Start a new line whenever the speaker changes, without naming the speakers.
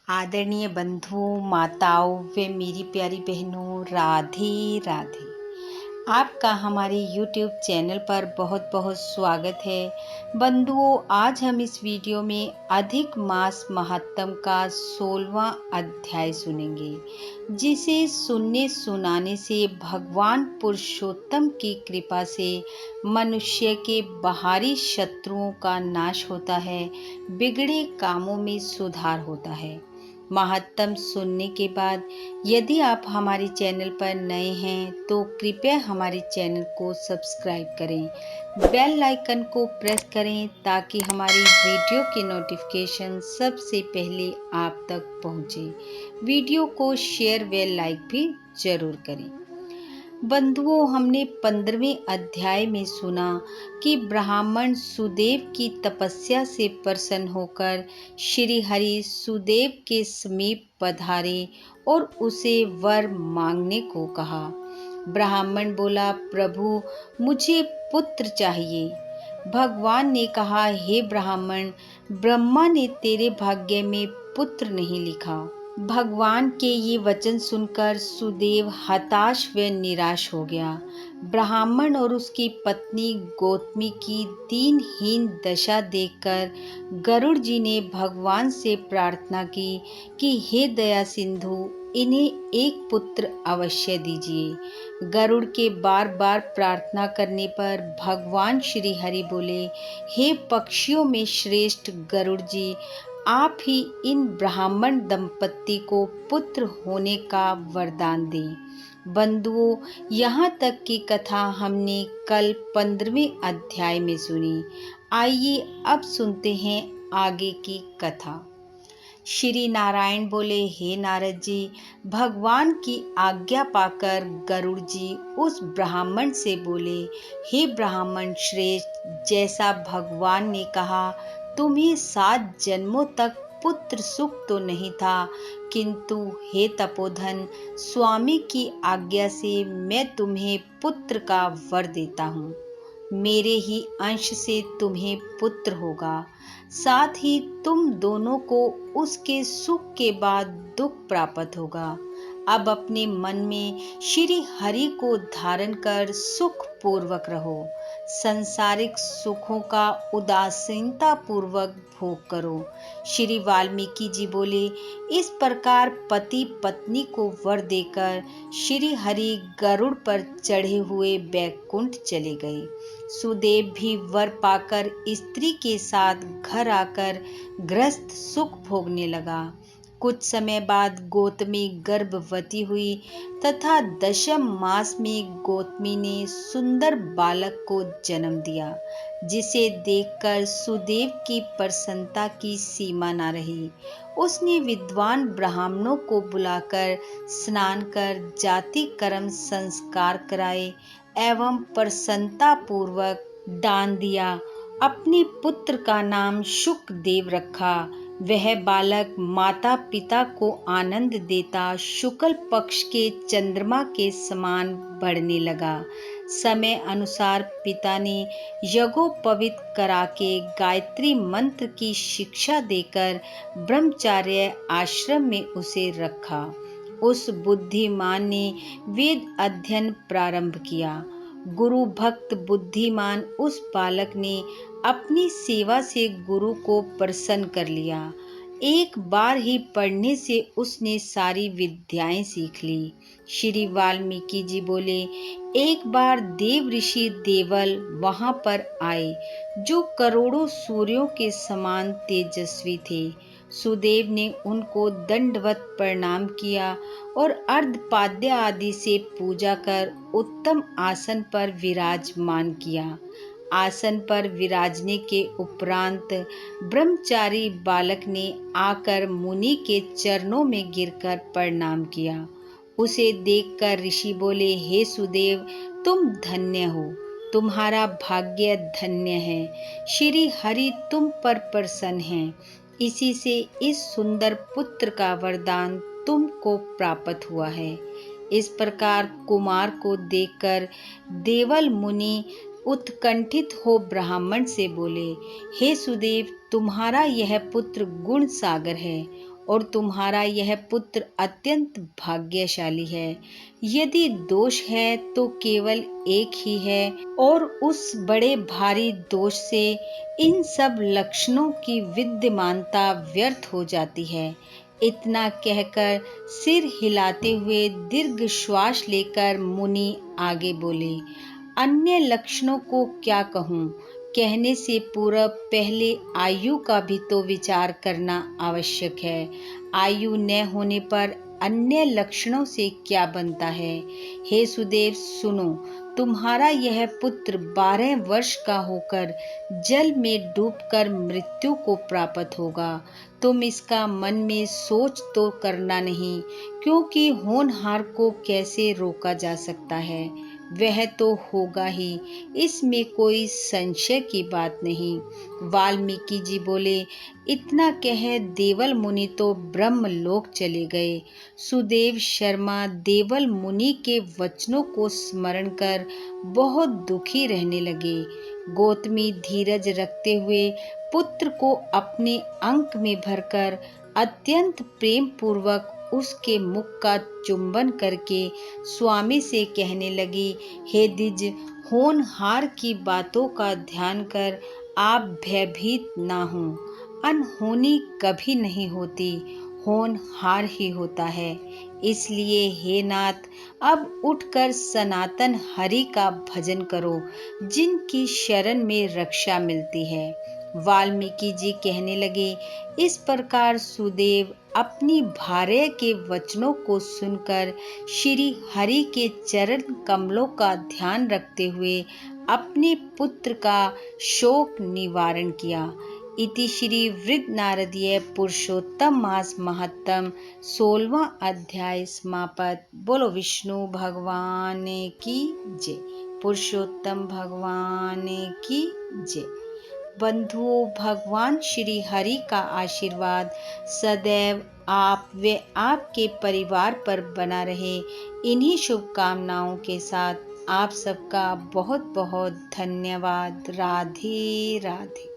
आदरणीय बंधुओं, माताओं व मेरी प्यारी बहनों, राधे राधे। आपका हमारे YouTube चैनल पर बहुत बहुत स्वागत है। बंधुओं, आज हम इस वीडियो में अधिक मास महात्म का 16वां अध्याय सुनेंगे, जिसे सुनने सुनाने से भगवान पुरुषोत्तम की कृपा से मनुष्य के बाहरी शत्रुओं का नाश होता है, बिगड़े कामों में सुधार होता है। महात्म सुनने के बाद यदि आप हमारे चैनल पर नए हैं तो कृपया हमारे चैनल को सब्सक्राइब करें, बेल आइकन को प्रेस करें ताकि हमारी वीडियो की नोटिफिकेशन सबसे पहले आप तक पहुंचे। वीडियो को शेयर व लाइक भी जरूर करें। बंधुओं, हमने 15वें अध्याय में सुना कि ब्राह्मण सुदेव की तपस्या से प्रसन्न होकर श्री हरि सुदेव के समीप पधारे और उसे वर मांगने को कहा। ब्राह्मण बोला, प्रभु, मुझे पुत्र चाहिए। भगवान ने कहा, हे ब्राह्मण, ब्रह्मा ने तेरे भाग्य में पुत्र नहीं लिखा। भगवान के ये वचन सुनकर सुदेव हताश व निराश हो गया। ब्राह्मण और उसकी पत्नी गौतमी की दीनहीन दशा देखकर गरुड़ जी ने भगवान से प्रार्थना की कि हे दया सिंधु, इन्हें एक पुत्र अवश्य दीजिए। गरुड़ के बार बार प्रार्थना करने पर भगवान श्री हरि बोले, हे पक्षियों में श्रेष्ठ गरुड़ जी, आप ही इन ब्राह्मण दंपत्ति को पुत्र होने का वरदान दें। बंधुओं, यहाँ तक की कथा हमने कल 15वें अध्याय में सुनी। आइए अब सुनते हैं आगे की कथा। श्री नारायण बोले, हे नारद जी, भगवान की आज्ञा पाकर गरुड़ जी उस ब्राह्मण से बोले, हे ब्राह्मण श्रेष्ठ, जैसा भगवान ने कहा, तुम्हें 7 जन्मों तक पुत्र सुख तो नहीं था, किंतु हे तपोधन, स्वामी की आज्ञा से मैं तुम्हें पुत्र का वर देता हूँ। मेरे ही अंश से तुम्हें पुत्र होगा, साथ ही तुम दोनों को उसके सुख के बाद दुख प्राप्त होगा। अब अपने मन में श्री हरि को धारण कर सुख पूर्वक रहो। संसारिक सुखों का उदासीनता पूर्वक भोग करो। श्री वाल्मीकि जी बोले, इस प्रकार पति पत्नी को वर देकर श्री हरि गरुड़ पर चढ़े हुए बैकुंठ चले गए। सुदेव भी वर पाकर स्त्री के साथ घर आकर गृहस्थ सुख भोगने लगा। कुछ समय बाद गौतमी गर्भवती हुई तथा 10वें मास में गौतमी ने सुंदर बालक को जन्म दिया, जिसे देखकर सुदेव की प्रसन्नता की सीमा न रही। उसने विद्वान ब्राह्मणों को बुलाकर स्नान कर जाति कर्म संस्कार कराए एवं प्रसन्नता पूर्वक दान दिया। अपने पुत्र का नाम शुकदेव रखा। वह बालक माता पिता को आनंद देता शुक्ल पक्ष के चंद्रमा के समान बढ़ने लगा। समय अनुसार पिता ने यज्ञोपवीत करा के गायत्री मंत्र की शिक्षा देकर ब्रह्मचार्य आश्रम में उसे रखा। उस बुद्धिमान ने वेद अध्ययन प्रारंभ किया। गुरु भक्त बुद्धिमान उस बालक ने अपनी सेवा से गुरु को प्रसन्न कर लिया। एक बार ही पढ़ने से उसने सारी विद्याएं सीख ली। श्री वाल्मीकि जी बोले, एक बार देव ऋषि देवल वहां पर आए, जो करोड़ों सूर्यों के समान तेजस्वी थे। सुदेव ने उनको दंडवत प्रणाम किया और अर्धपाद्य आदि से पूजा कर उत्तम आसन पर विराजमान किया। आसन पर विराजने के उपरांत ब्रह्मचारी बालक ने आकर मुनि के चरणों में गिरकर प्रणाम किया। उसे देखकर ऋषि बोले, हे सुदेव, तुम धन्य हो, तुम्हारा भाग्य धन्य है। श्री हरि तुम पर प्रसन्न हैं, इसी से इस सुंदर पुत्र का वरदान तुमको प्राप्त हुआ है। इस प्रकार कुमार को देखकर देवल मुनि उत्कंठित हो ब्राह्मण से बोले, हे सुदेव, तुम्हारा यह पुत्र गुण सागर है और तुम्हारा यह पुत्र अत्यंत भाग्यशाली है। यदि दोष है तो केवल एक ही है, और उस बड़े भारी दोष से इन सब लक्षणों की विद्यमानता व्यर्थ हो जाती है। इतना कहकर सिर हिलाते हुए दीर्घ श्वास लेकर मुनि आगे बोले, अन्य लक्षणों को क्या कहूँ, कहने से पूर्व पहले आयु का भी तो विचार करना आवश्यक है। आयु न होने पर अन्य लक्षणों से क्या बनता है। हे सुदेव सुनो, तुम्हारा यह पुत्र 12 वर्ष का होकर जल में डूबकर मृत्यु को प्राप्त होगा। तुम इसका मन में सोच तो करना नहीं, क्योंकि होनहार को कैसे रोका जा सकता है। वह तो होगा ही, इसमें कोई संशय की बात नहीं। वाल्मीकि जी बोले, इतना कह देवल मुनि तो ब्रह्मलोक चले गए। सुदेव शर्मा देवल मुनि के वचनों को स्मरण कर बहुत दुखी रहने लगे। गौतमी धीरज रखते हुए पुत्र को अपने अंक में भरकर अत्यंत प्रेम पूर्वक उसके मुख का चुंबन करके स्वामी से कहने लगी, हे द्विज, होनहार की बातों का ध्यान कर आप भयभीत ना हो। अनहोनी कभी नहीं होती, होनहार ही होता है। इसलिए हे नाथ, अब उठकर सनातन हरि का भजन करो, जिनकी शरण में रक्षा मिलती है। वाल्मीकि जी कहने लगे, इस प्रकार सुदेव अपनी भार्या के वचनों को सुनकर श्री हरि के चरण कमलों का ध्यान रखते हुए अपने पुत्र का शोक निवारण किया। इति श्री वृद्ध नारदीय पुरुषोत्तम मास महत्तम 16वां अध्याय समाप्त। बोलो विष्णु भगवान की जय। पुरुषोत्तम भगवान की जय। बंधुओं, भगवान श्री हरि का आशीर्वाद सदैव आप व आपके परिवार पर बना रहे। इन्हीं शुभकामनाओं के साथ आप सबका बहुत बहुत धन्यवाद। राधे राधे।